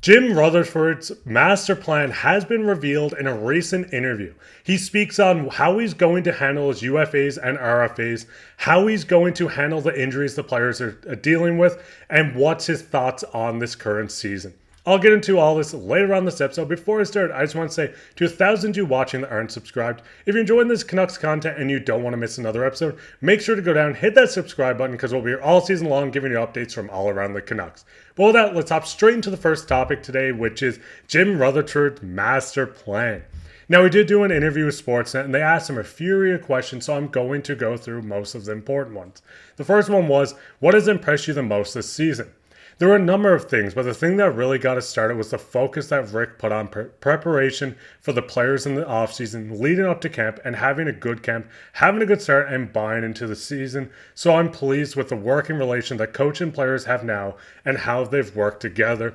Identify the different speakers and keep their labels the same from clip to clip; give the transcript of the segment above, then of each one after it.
Speaker 1: Jim Rutherford's master plan has been revealed in a recent interview. He speaks on how he's going to handle his UFAs and RFAs, how he's going to handle the injuries the players are dealing with, and what's his thoughts on this current season. I'll get into all this later on this episode. Before I start, I just want to say to 1,000 of you watching that aren't subscribed, if you're enjoying this Canucks content and you don't want to miss another episode, make sure to go down, hit that subscribe button because we'll be here all season long giving you updates from all around the Canucks. But with that, let's hop straight into the first topic today, which is Jim Rutherford's master plan. Now, we did do an interview with Sportsnet, and they asked him a fury of questions, so I'm going to go through most of the important ones. The first one was, what has impressed you the most this season? There were a number of things, but the thing that really got us started was the focus that Rick put on preparation for the players in the offseason, leading up to camp and having a good camp, having a good start and buying into the season. So I'm pleased with the working relation that coach and players have now and how they've worked together.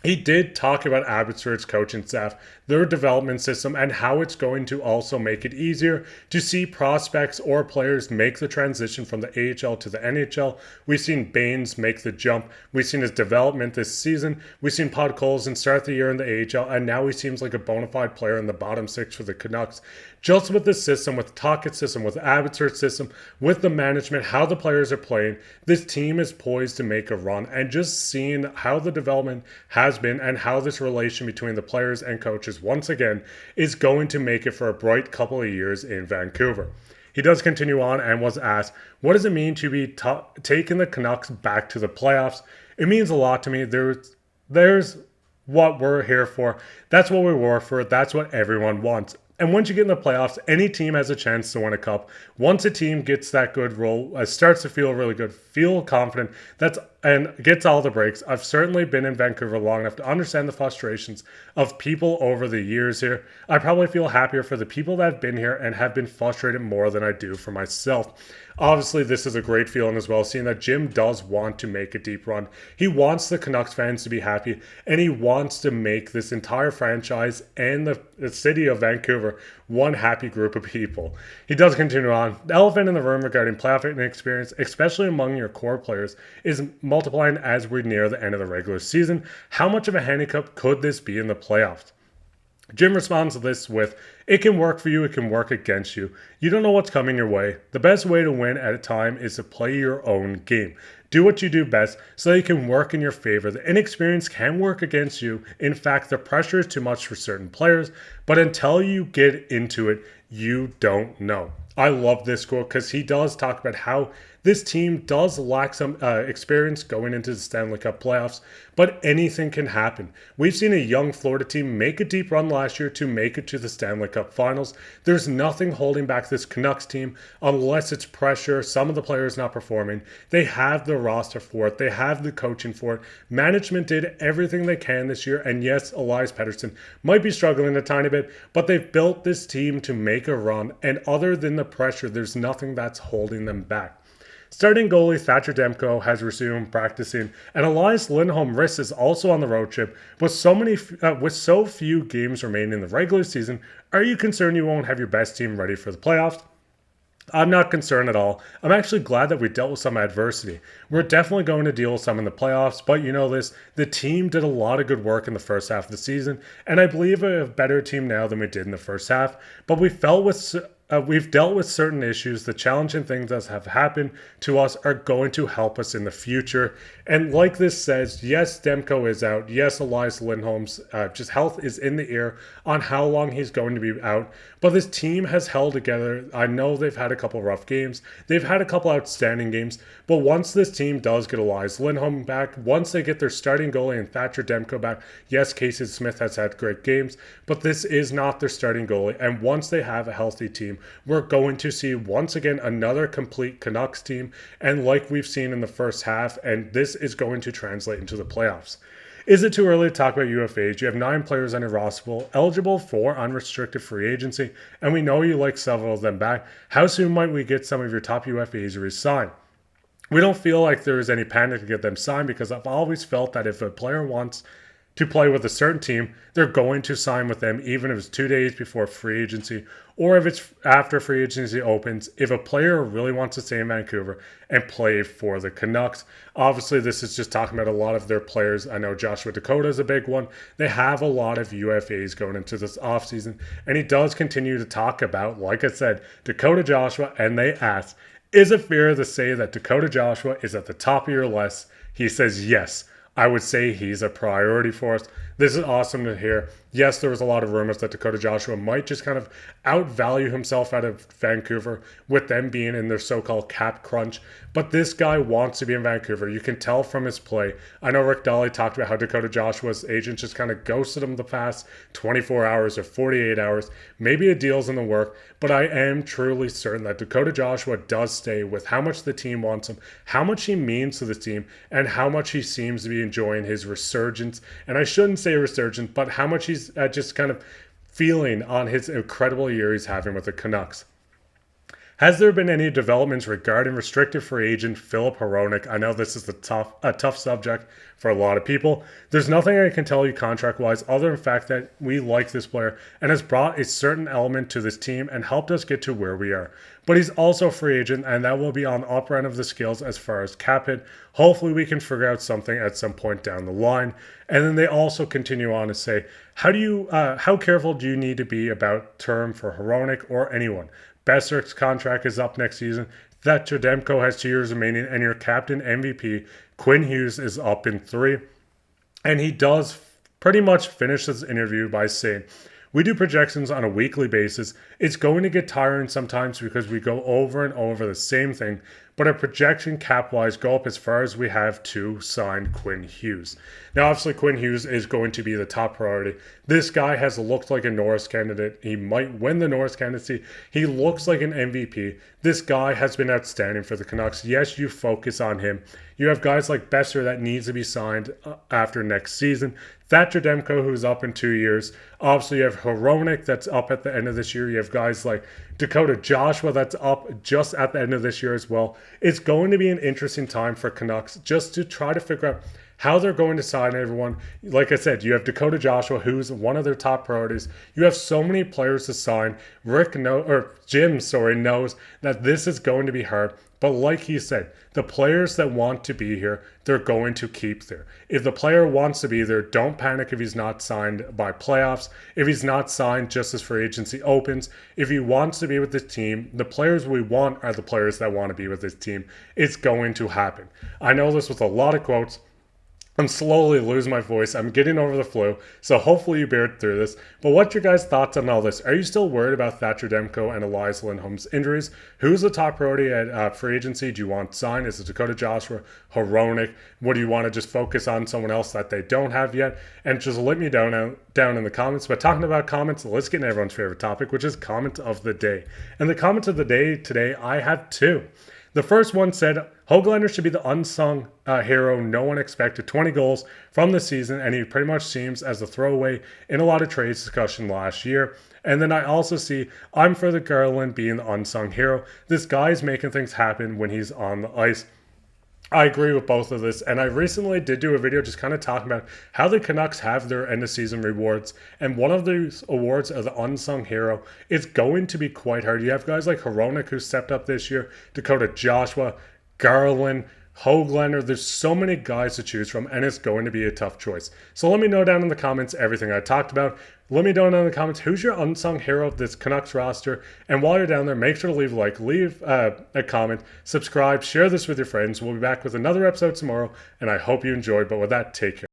Speaker 1: He did talk about Abbotsford's coaching staff, their development system, and how it's going to also make it easier to see prospects or players make the transition from the AHL to the NHL. We've seen Baines make the jump. We've seen his development this season. We've seen Podkolzin start the year in the AHL, and now he seems like a bona fide player in the bottom six for the Canucks. Just with this system, with Tocchet's system, with Abbotsford's system, with the management, how the players are playing, this team is poised to make a run. And just seeing how the development has been and how this relation between the players and coaches once again is going to make it for a bright couple of years in Vancouver. He does continue on and was asked, what does it mean to be taking the Canucks back to the playoffs? It means a lot to me. There's what we're here for. That's what we work for. That's what everyone wants. And once you get in the playoffs, any team has a chance to win a cup. Once a team gets that good roll, starts to feel really good, feel confident, and gets all the breaks. I've certainly been in Vancouver long enough to understand the frustrations of people over the years here. I probably feel happier for the people that have been here and have been frustrated more than I do for myself. Obviously, this is a great feeling as well, seeing that Jim does want to make a deep run. He wants the Canucks fans to be happy, and he wants to make this entire franchise and the city of Vancouver one happy group of people. He does continue on. The elephant in the room regarding playoff experience, especially among your core players, is multiplying as we near the end of the regular season. How much of a handicap could this be in the playoffs? Jim responds to this with, it can work for you, it can work against you. You don't know what's coming your way. The best way to win at a time is to play your own game. Do what you do best so that you can work in your favor. The inexperience can work against you. In fact, the pressure is too much for certain players, but until you get into it, you don't know. I love this quote because he does talk about how this team does lack some experience going into the Stanley Cup playoffs, but anything can happen. We've seen a young Florida team make a deep run last year to make it to the Stanley Cup finals. There's nothing holding back this Canucks team unless it's pressure, some of the players not performing. They have the roster for it. They have the coaching for it. Management did everything they can this year, and yes, Elias Pettersson might be struggling a tiny bit, but they've built this team to make a run, and other than the pressure, there's nothing that's holding them back. Starting goalie Thatcher Demko has resumed practicing, and Elias Lindholm-Rist is also on the road trip. With so few games remaining in the regular season, are you concerned you won't have your best team ready for the playoffs? I'm not concerned at all. I'm actually glad that we dealt with some adversity. We're definitely going to deal with some in the playoffs, but you know this, the team did a lot of good work in the first half of the season, and I believe we have a better team now than we did in the first half, but we've dealt with certain issues. The challenging things that have happened to us are going to help us in the future. And like this says, yes, Demko is out. Yes, Elias Lindholm's just health is in the air on how long he's going to be out. But this team has held together. I know they've had a couple rough games. They've had a couple outstanding games. But once this team does get Elias Lindholm back, once they get their starting goalie and Thatcher Demko back, yes, Casey Smith has had great games, but this is not their starting goalie. And once they have a healthy team, we're going to see once again another complete Canucks team, and like we've seen in the first half, and this is going to translate into the playoffs. Is it too early to talk about UFAs? You have 9 players on your roster eligible for unrestricted free agency, and we know you like several of them back. How soon might we get some of your top UFAs re-signed? We don't feel like there is any panic to get them signed because I've always felt that if a player wants to play with a certain team, they're going to sign with them, even if it's 2 days before free agency or if it's after free agency opens. If a player really wants to stay in Vancouver and play for the Canucks, obviously this is just talking about a lot of their players. I know Joshua Dakota is a big one. They have a lot of UFAs going into this offseason, and he does continue to talk about, like I said, Dakota Joshua, and they ask, is it fair to say that Dakota Joshua is at the top of your list? He says yes. I would say he's a priority for us. This is awesome to hear. Yes, there was a lot of rumors that Dakota Joshua might just kind of outvalue himself out of Vancouver with them being in their so-called cap crunch. But this guy wants to be in Vancouver. You can tell from his play. I know Rick Daly talked about how Dakota Joshua's agent just kind of ghosted him the past 24 hours or 48 hours. Maybe a deal's in the work, but I am truly certain that Dakota Joshua does stay with how much the team wants him, how much he means to the team, and how much he seems to be enjoying his resurgence. And I shouldn't say resurgence, but how much he's just kind of feeling on his incredible year he's having with the Canucks. Has there been any developments regarding restricted free agent Filip Hronek? I know this is a tough subject for a lot of people. There's nothing I can tell you contract-wise other than the fact that we like this player and has brought a certain element to this team and helped us get to where we are. But he's also a free agent, and that will be on the upper end of the scales as far as cap hit. Hopefully we can figure out something at some point down the line. And then they also continue on to say, how careful do you need to be about term for Hronek or anyone? Boeser's contract is up next season. Thatcher Demko has 2 years remaining, and your captain MVP, Quinn Hughes, is up in 3. And he does pretty much finish this interview by saying, we do projections on a weekly basis. It's going to get tiring sometimes because we go over and over the same thing, but our projection cap-wise go up as far as we have to sign Quinn Hughes. Now, obviously, Quinn Hughes is going to be the top priority. This guy has looked like a Norris candidate. He might win the Norris candidacy. He looks like an MVP. This guy has been outstanding for the Canucks. Yes, you focus on him. You have guys like Boeser that needs to be signed after next season. Thatcher Demko, who's up in 2 years. Obviously, you have Hronek that's up at the end of this year. You have guys like Dakota Joshua that's up just at the end of this year as well. It's going to be an interesting time for Canucks just to try to figure out how they're going to sign everyone. Like I said, you have Dakota Joshua, who's one of their top priorities. You have so many players to sign. Jim knows that this is going to be hard. But like he said, the players that want to be here, they're going to keep there. If the player wants to be there, don't panic if he's not signed by playoffs. If he's not signed just as free agency opens. If he wants to be with this team, the players we want are the players that want to be with this team. It's going to happen. I know this with a lot of quotes. I'm slowly losing my voice. I'm getting over the flu, so hopefully you bear through this. But what's your guys' thoughts on all this? Are you still worried about Thatcher Demko and Elias Lindholm's injuries? Who's the top priority at free agency? Do you want signed? Is it Dakota Joshua, Hronek? What do you want to just focus on someone else that they don't have yet? And just let me down in the comments. But talking about comments, let's get into everyone's favorite topic, which is comment of the day. And the comments of the day today, I have 2. The first one said, Höglander should be the unsung hero. No one expected 20 goals from the season, and he pretty much seems as a throwaway in a lot of trades discussion last year. And then I also see, I'm for the Garland being the unsung hero. This guy's making things happen when he's on the ice. I agree with both of this, and I recently did do a video just kind of talking about how the Canucks have their end-of-season rewards, and one of these awards are the unsung hero. It's going to be quite hard. You have guys like Hronek who stepped up this year, Dakota Joshua, Garland, Höglander. There's so many guys to choose from, and it's going to be a tough choice. So let me know down in the comments everything I talked about. Let me know down in the comments who's your unsung hero of this Canucks roster. And while you're down there, make sure to leave a like, leave a comment, subscribe, share this with your friends. We'll be back with another episode tomorrow, and I hope you enjoyed. But with that, take care.